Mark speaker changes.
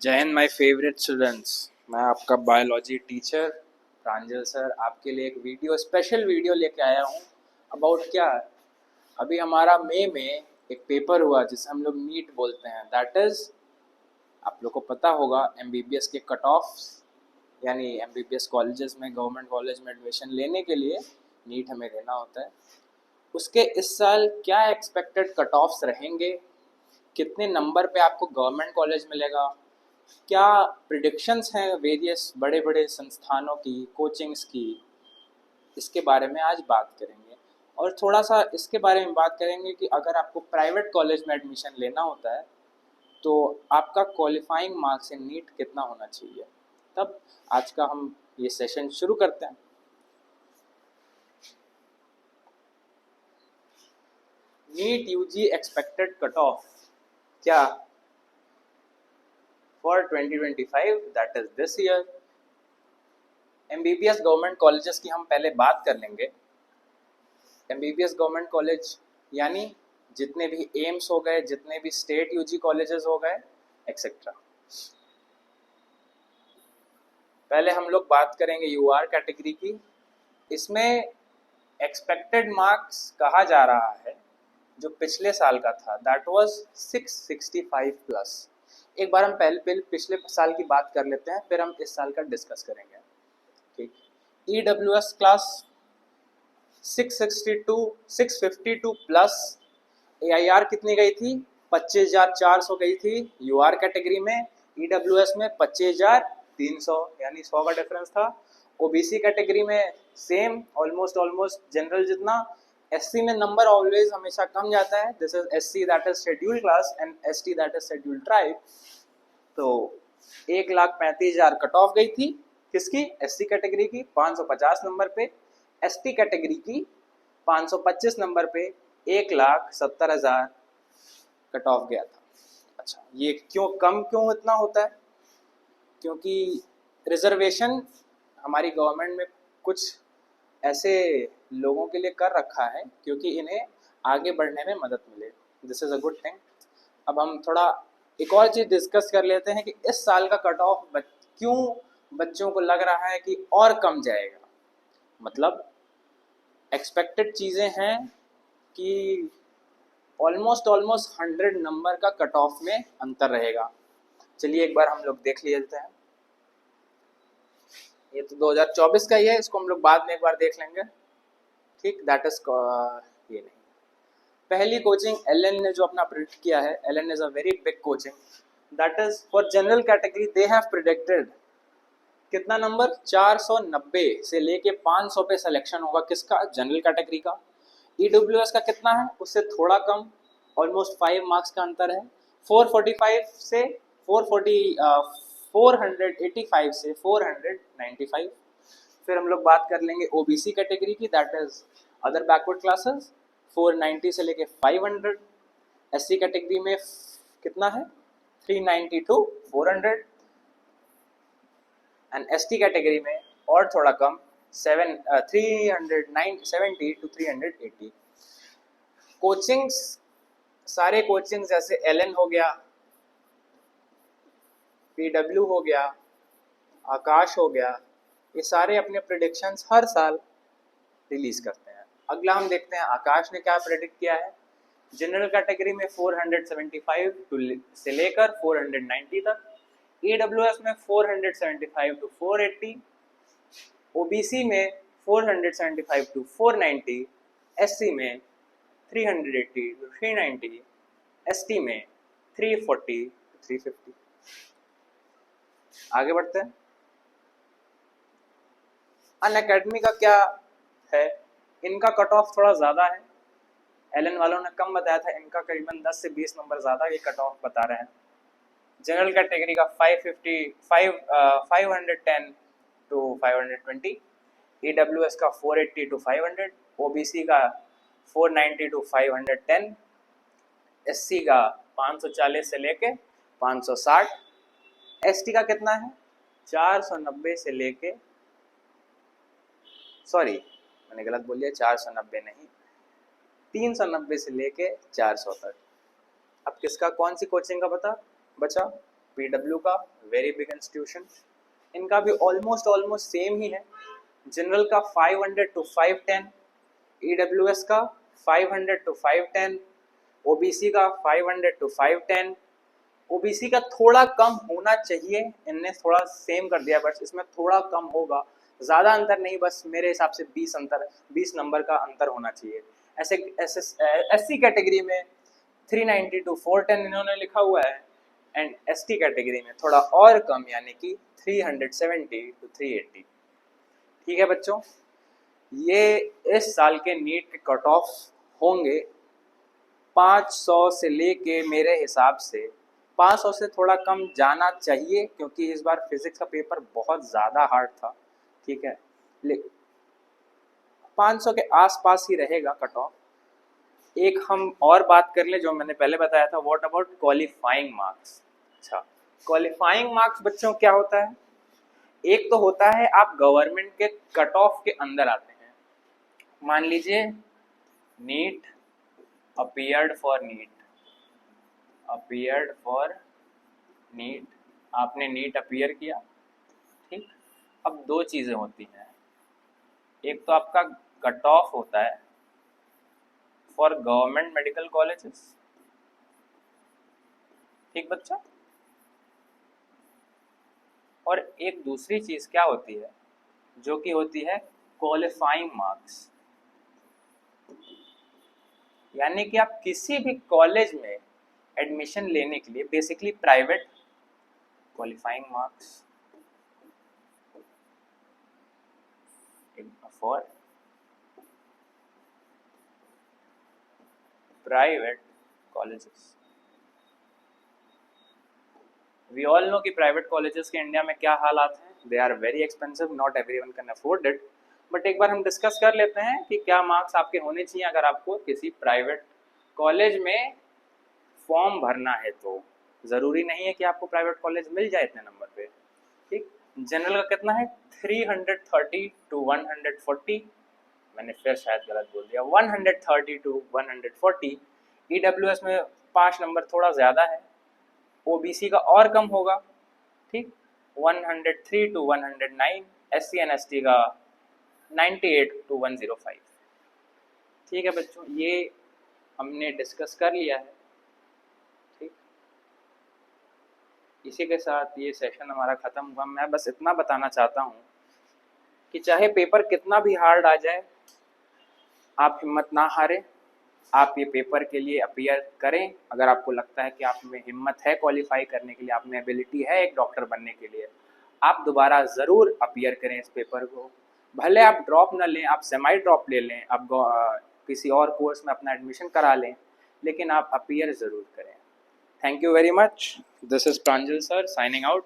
Speaker 1: जय Hind my favourite students. मैं आपका बायोलॉजी टीचर प्रांजल सर आपके लिए एक स्पेशल वीडियो लेके आया हूँ। अबाउट क्या, अभी हमारा मई में एक पेपर हुआ जिसे हम लोग नीट बोलते हैं। दैट इज़, आप लोग को पता होगा, एमबीबीएस के कट ऑफ, यानी एमबीबीएस कॉलेजेस में, गवर्नमेंट कॉलेज में एडमिशन लेने के लिए नीट हमें देना होता है। उसके इस साल क्या एक्सपेक्टेड कट ऑफ्स रहेंगे, कितने नंबर पे आपको गवर्नमेंट कॉलेज मिलेगा, क्या प्रिडिक्शंस हैं वेरियस बड़े बड़े संस्थानों की, कोचिंग्स की, इसके बारे में आज बात करेंगे। और थोड़ा सा इसके बारे में बात करेंगे कि अगर आपको प्राइवेट कॉलेज में एडमिशन लेना होता है तो आपका क्वालिफाइंग मार्क्स इन नीट कितना होना चाहिए। तब आज का हम ये सेशन शुरू करते हैं। NEET UG expected cut off क्या for 2025, that is this year. MBBS government colleges की हम पहले बात कर लेंगे। एमबीबीएस गवर्नमेंट कॉलेज यानी जितने भी एम्स हो गए, जितने भी स्टेट यूजी कॉलेजेस हो गए, एक्सेट्रा। पहले हम लोग बात करेंगे यूआर कैटेगरी की। इसमें एक्सपेक्टेड मार्क्स कहा जा रहा है जो पिछले साल का था, दैट वाज 665 प्लस। एक बार हम पहले पिछले साल की बात कर लेते हैं, फिर हम इस साल का डिस्कस करेंगे। ठीक, ईडब्ल्यूएस क्लास 652 प्लस। एआईआर कितनी गई थी? 25,400 गई थी यूआर कैटेगरी में। ईडब्ल्यूएस में 25,300, यानी 100 का डिफरेंस था। ओबीसी कैटेगरी में सेम, ऑलमोस्ट जनरल जितना। एससी में नंबर ऑलवेज हमेशा कम जाता है। This is SC, that is scheduled class, and ST that is scheduled tribe. तो 1,35,000 कट ऑफ गई थी किसकी? एससी कैटेगरी की 550 नंबर पे। एसटी कैटेगरी की 525 नंबर पे 1,70,000 कट ऑफ गया था। अच्छा, ये क्यों इतना होता है? क्योंकि रिजर्वेशन हमारी गवर्नमेंट में कुछ ऐसे लोगों के लिए कर रखा है क्योंकि इन्हें आगे बढ़ने में मदद मिले। This is a good thing. अब हम थोड़ा एक और चीज़ डिस्कस कर लेते हैं कि इस साल का कट ऑफ क्यों बच्चों को लग रहा है कि और कम जाएगा। मतलब एक्सपेक्टेड चीज़ें हैं कि ऑलमोस्ट 100 नंबर का कट ऑफ में अंतर रहेगा। चलिए एक बार हम लोग देख लेते हैं। ये तो 2024 का ही है, इसको हम लोग बाद में एक बार देख लेंगे। ठीक, दैट इज ये नहीं। पहली कोचिंग एलएन ने जो अपना प्रिडिक्ट किया है, Allen is a very big coaching. That is for general category, they have predicted कितना नंबर? 490 से लेके 500 पे सिलेक्शन होगा। किसका? जनरल कैटेगरी का। ईडब्ल्यूएस का कितना है? उससे थोड़ा कम, ऑलमोस्ट 5 मार्क्स का अंतर है। 445 से 485 से 495। फिर हम लोग बात कर लेंगे ओबीसी कैटेगरी की, that is other backward classes, 490 से लेके 500। एससी कैटेगरी में कितना है? 390 टू 400। एंड एसटी कैटेगरी में और थोड़ा कम, 370 टू 380। कोचिंग्स, सारे कोचिंग्स जैसे एलएन हो गया, पीडब्ल्यू हो गया, आकाश हो गया, ये सारे अपने प्रेडिक्शंस हर साल रिलीज करते हैं। अगला हम देखते हैं आकाश ने क्या प्रेडिक्ट किया है। जनरल कैटेगरी में 475 से लेकर 490 तक, ईडब्ल्यूएस में 475 टू 480, ओबीसी में 475 टू 490, एससी में 380 टू 390, एसटी में 340 टू 350। आगे बढ़ते हैं। अनअकैडमी का क्या है? इनका कट ऑफ थोड़ा ज़्यादा है। एलन वालों ने कम बताया था, इनका करीबन 10 से 20 नंबर ज़्यादा ये कट ऑफ बता रहे हैं। जनरल कैटेगरी का 510 टू 520, ईडब्ल्यूएस का 480 टू 500, ओबीसी का 490 टू 510, एससी का 540 से लेके 560, एसटी का कितना है? 490 से लेके, सॉरी मैंने गलत बोल दिया, 490 नहीं, 390 से लेके 400 तक। अब किसका, कौन सी कोचिंग का बचा? PW का वेरी बिग इंस्टीट्यूशन, इनका भी ऑलमोस्ट सेम ही है। जनरल का 500 to 510, EWS का 500 to 510, OBC का 500 to 510। OBC का थोड़ा कम होना चाहिए, इनने थोड़ा सेम कर दिया, बस इसमें थोड़ा कम होगा, ज़्यादा अंतर नहीं, बस मेरे हिसाब से 20 नंबर का अंतर होना चाहिए। ऐसे SC कैटेगरी में 390 to 410 इन्होंने लिखा हुआ है, एंड ST कैटेगरी में थोड़ा और कम, यानी कि 370 to 380। ठीक है बच्चों, ये इस साल के नीट के कट ऑफ होंगे 500 से लेके, मेरे हिसाब से 500 से थोड़ा कम जाना चाहिए, क्योंकि इस बार फिजिक्स का पेपर बहुत ज़्यादा हार्ड था। ठीक है, 500 के आसपास ही रहेगा कट ऑफ। एक हम और बात कर ले, जो मैंने पहले बताया था, व्हाट अबाउट क्वालिफाइंग मार्क्स। अच्छा, क्वालिफाइंग मार्क्स बच्चों क्या होता है? एक तो होता है आप गवर्नमेंट के कट ऑफ के अंदर आते हैं। मान लीजिए नीट अपीयर्ड फॉर नीट, आपने नीट अपीयर किया। ठीक, अब दो चीज़ें होती हैं, एक तो आपका कट ऑफ होता है फॉर गवर्नमेंट मेडिकल कॉलेजेस। ठीक बच्चा, और एक दूसरी चीज़ क्या होती है, जो कि होती है क्वालिफाइंग मार्क्स। यानी कि आप किसी भी कॉलेज में एडमिशन लेने के लिए, basically private, qualifying marks for private colleges. We all know कि प्राइवेट कॉलेजेस के इंडिया में क्या हालात हैं, they are very expensive, not everyone can afford it. But एक बार हम डिस्कस कर लेते हैं कि क्या मार्क्स आपके होने चाहिए अगर आपको किसी प्राइवेट कॉलेज में फॉर्म भरना है। तो ज़रूरी नहीं है कि आपको प्राइवेट कॉलेज मिल जाए इतने नंबर पे। ठीक, जनरल का कितना है, 330 to 140, मैंने फिर शायद गलत बोल दिया, 130 to 140। EWS में 5 नंबर थोड़ा ज़्यादा है, OBC का और कम होगा। ठीक, 103 to 109, SC and ST का 98 to 105। ठीक है बच्चों, ये हमने डिस्कस कर लिया है। ठीक, इसी के साथ ये सेशन हमारा ख़त्म हुआ। मैं बस इतना बताना चाहता हूँ कि चाहे पेपर कितना भी हार्ड आ जाए, आप हिम्मत ना हारें, आप ये पेपर के लिए अपीयर करें। अगर आपको लगता है कि आप में हिम्मत है क्वालिफाई करने के लिए, आप में एबिलिटी है एक डॉक्टर बनने के लिए, आप दोबारा ज़रूर अपीयर करें इस पेपर को। भले आप ड्रॉप ना लें, आप सेमी ड्रॉप ले लें, आप किसी और कोर्स में अपना एडमिशन करा लें, लेकिन आप अपीयर ज़रूर करें। Thank you very much. This is Pranjal sir signing out.